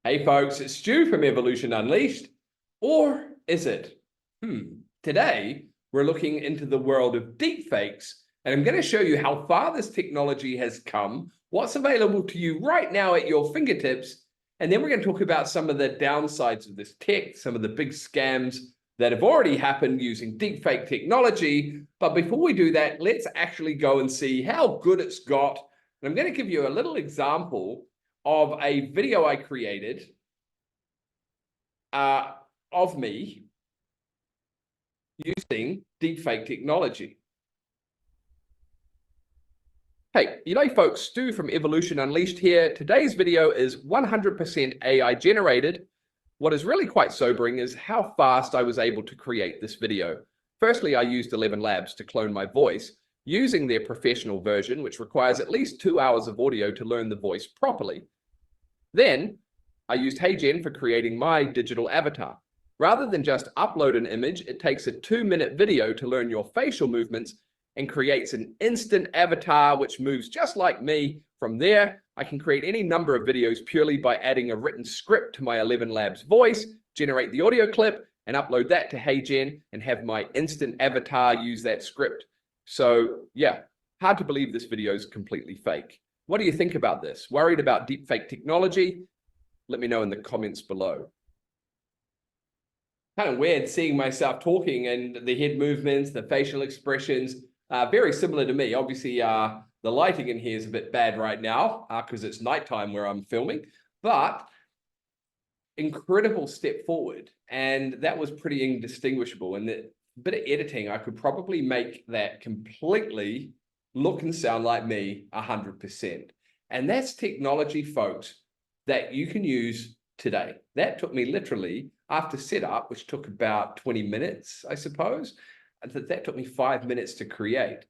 Hey folks, it's Stu from Evolution Unleashed. Or is it? Today, we're looking into the world of deepfakes, and I'm going to show you how far this technology has come, what's available to you right now at your fingertips, and then we're going to talk about some of the downsides of this tech, some of the big scams that have already happened using deepfake technology. But before we do that, let's actually go and see how good it's got. And I'm going to give you a little example of a video I created of me using deepfake technology. Hey, folks, Stu from Evolution Unleashed here. Today's video is 100% AI generated. What is really quite sobering is how fast I was able to create this video. Firstly, I used 11 Labs to clone my voice using their professional version, which requires at least 2 hours of audio to learn the voice properly. Then I used HeyGen for creating my digital avatar. Rather than just upload an image, it takes a 2-minute video to learn your facial movements and creates an instant avatar which moves just like me. From there, I can create any number of videos purely by adding a written script to my 11 Labs voice, generate the audio clip, and upload that to HeyGen and have my instant avatar use that script. So yeah, hard to believe this video is completely fake. What do you think about this? Worried about deepfake technology? Let me know in the comments below. Kind of weird seeing myself talking and the head movements, the facial expressions, very similar to me. Obviously, the lighting in here is a bit bad right now because it's nighttime where I'm filming, but incredible step forward. And that was pretty indistinguishable. And the bit of editing, I could probably make that completely look and sound like me 100%. And that's technology, folks, that you can use today. That took me literally, after setup, which took about 20 minutes, I suppose, that took me 5 minutes to create.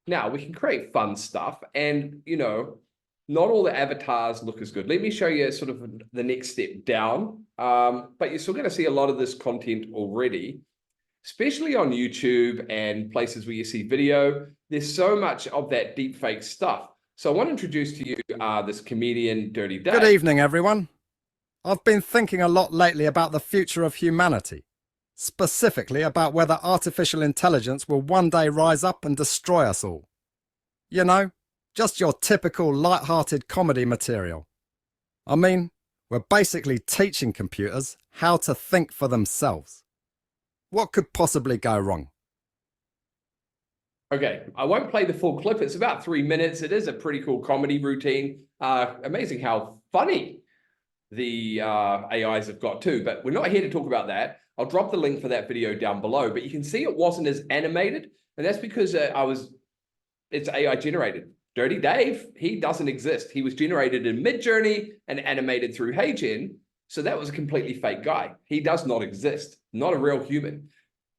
Now, we can create fun stuff and, not all the avatars look as good. Let me show you sort of the next step down, but you're still going to see a lot of this content already, especially on YouTube and places where you see video. There's so much of that deepfake stuff. So I want to introduce to you this comedian, Dirty Dave. Good evening, everyone. I've been thinking a lot lately about the future of humanity, specifically about whether artificial intelligence will one day rise up and destroy us all. You know, just your typical light-hearted comedy material. I mean, we're basically teaching computers how to think for themselves. What could possibly go wrong? Okay, I won't play the full clip. It's about 3 minutes. It is a pretty cool comedy routine. Amazing how funny the AIs have got too, but we're not here to talk about that. I'll drop the link for that video down below, but you can see it wasn't as animated, and that's because it's AI generated. Dirty Dave, he doesn't exist. He was generated in Midjourney and animated through HeyGen, so that was a completely fake guy. He does not exist, not a real human.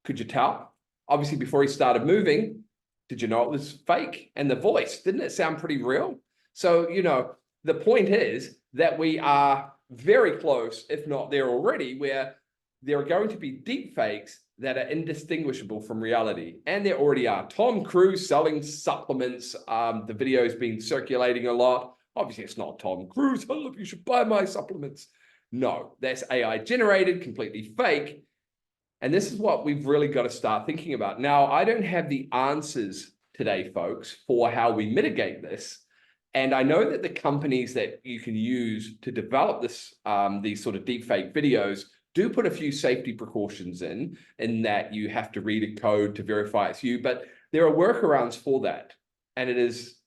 Could you tell? Obviously, before he started moving, did you know it was fake? And the voice, didn't it sound pretty real? So, the point is that we are very close, if not there already, where there are going to be deepfakes that are indistinguishable from reality. And there already are. Tom Cruise selling supplements. The video's been circulating a lot. Obviously, it's not Tom Cruise. Oh, look, you should buy my supplements. No, that's AI generated, completely fake. And this is what we've really got to start thinking about. Now, I don't have the answers today, folks, for how we mitigate this. And I know that the companies that you can use to develop this, these sort of deepfake videos do put a few safety precautions in that you have to read a code to verify it's you, but there are workarounds for that. And it is,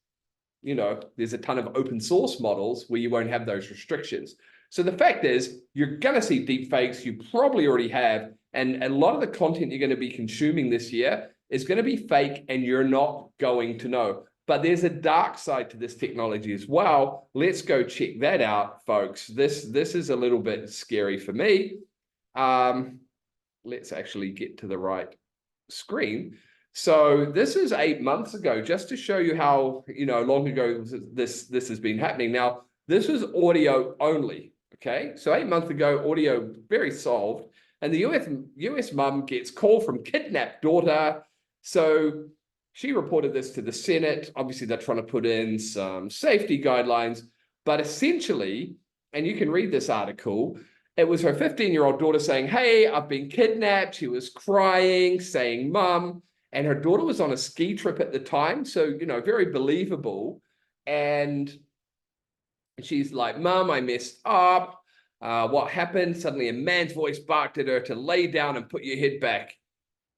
there's a ton of open source models where you won't have those restrictions. So the fact is, you're going to see deepfakes, you probably already have, and a lot of the content you're going to be consuming this year is going to be fake and you're not going to know. But there's a dark side to this technology as well. Let's go check that out, folks. This is a little bit scary for me. Let's actually get to the right screen. So this is 8 months ago, just to show you how long ago this has been happening. Now, this was audio only. Okay, so 8 months ago, audio very solved. And the US mum gets call from kidnapped daughter. So she reported this to the Senate. Obviously, they're trying to put in some safety guidelines. But essentially, and you can read this article. It was her 15-year-old daughter saying, hey, I've been kidnapped. She was crying, saying, Mum. And her daughter was on a ski trip at the time. So, you know, very believable. And she's like, Mum, I messed up. What happened? Suddenly a man's voice barked at her to lay down and put your head back.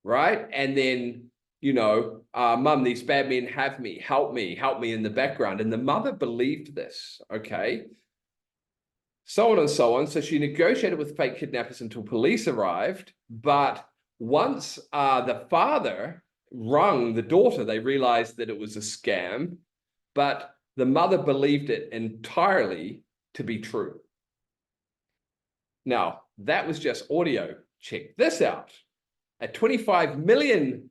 Right. And then, you know, Mum, these bad men have me. Help me in the background. And the mother believed this. Okay. So on and so on. So she negotiated with fake kidnappers until police arrived. But once the father rung the daughter, they realized that it was a scam. But the mother believed it entirely to be true. Now, that was just audio. Check this out. A $25 million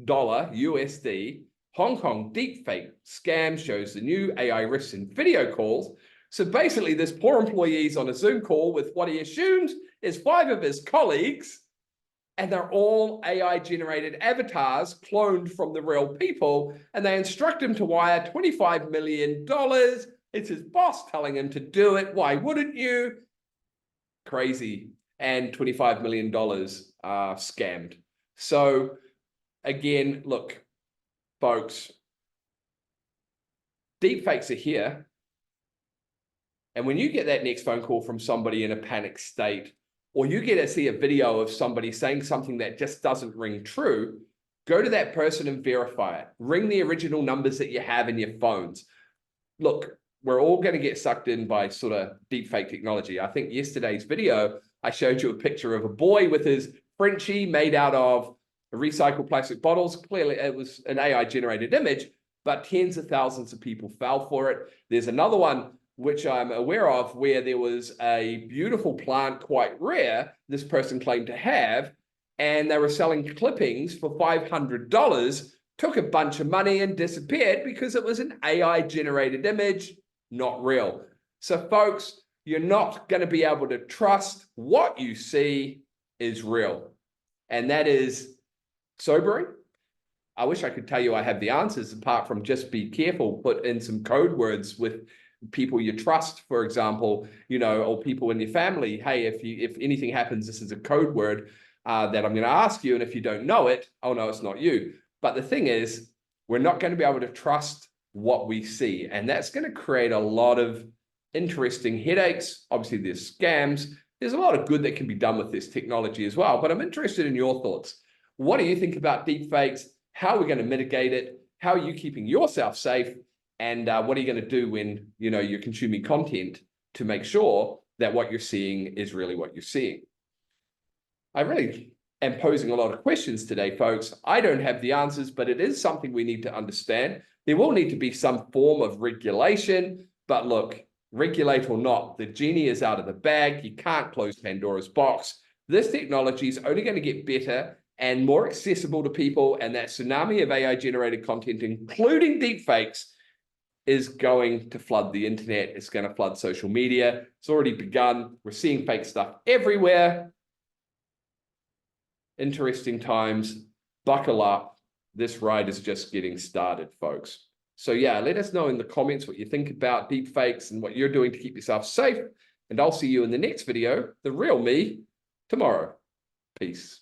USD Hong Kong deepfake scam shows the new AI risks in video calls. So basically, this poor employee is on a Zoom call with what he assumes is 5 of his colleagues, and they're all AI-generated avatars cloned from the real people, and they instruct him to wire $25 million. It's his boss telling him to do it. Why wouldn't you? Crazy. And $25 million scammed. So again, look, folks, deepfakes are here. And when you get that next phone call from somebody in a panic state, or you get to see a video of somebody saying something that just doesn't ring true, go to that person and verify it. Ring the original numbers that you have in your phones. Look, we're all going to get sucked in by sort of deepfake technology. I think yesterday's video, I showed you a picture of a boy with his Frenchie made out of recycled plastic bottles. Clearly, it was an AI-generated image, but tens of thousands of people fell for it. There's another one which I'm aware of, where there was a beautiful plant, quite rare, this person claimed to have, and they were selling clippings for $500, took a bunch of money and disappeared because it was an AI-generated image, not real. So folks, you're not going to be able to trust what you see is real. And that is sobering. I wish I could tell you I have the answers, apart from just be careful, put in some code words with people you trust, for example, you know, or people in your family. Hey, if anything happens, this is a code word that I'm going to ask you. And if you don't know it, oh no, it's not you. But the thing is, we're not going to be able to trust what we see. And that's going to create a lot of interesting headaches. Obviously, there's scams. There's a lot of good that can be done with this technology as well. But I'm interested in your thoughts. What do you think about deepfakes? How are we going to mitigate it? How are you keeping yourself safe? And what are you going to do when, you know, you're consuming content to make sure that what you're seeing is really what you're seeing? I really am posing a lot of questions today, folks. I don't have the answers, but it is something we need to understand. There will need to be some form of regulation, but look, regulate or not, the genie is out of the bag. You can't close Pandora's box. This technology is only going to get better and more accessible to people, and that tsunami of AI-generated content, including deepfakes, is going to flood the internet. It's going to flood social media. It's already begun. We're seeing fake stuff everywhere. Interesting times. Buckle up. This ride is just getting started, folks. So yeah, let us know in the comments what you think about deepfakes and what you're doing to keep yourself safe. And I'll see you in the next video, The Real Me, tomorrow. Peace.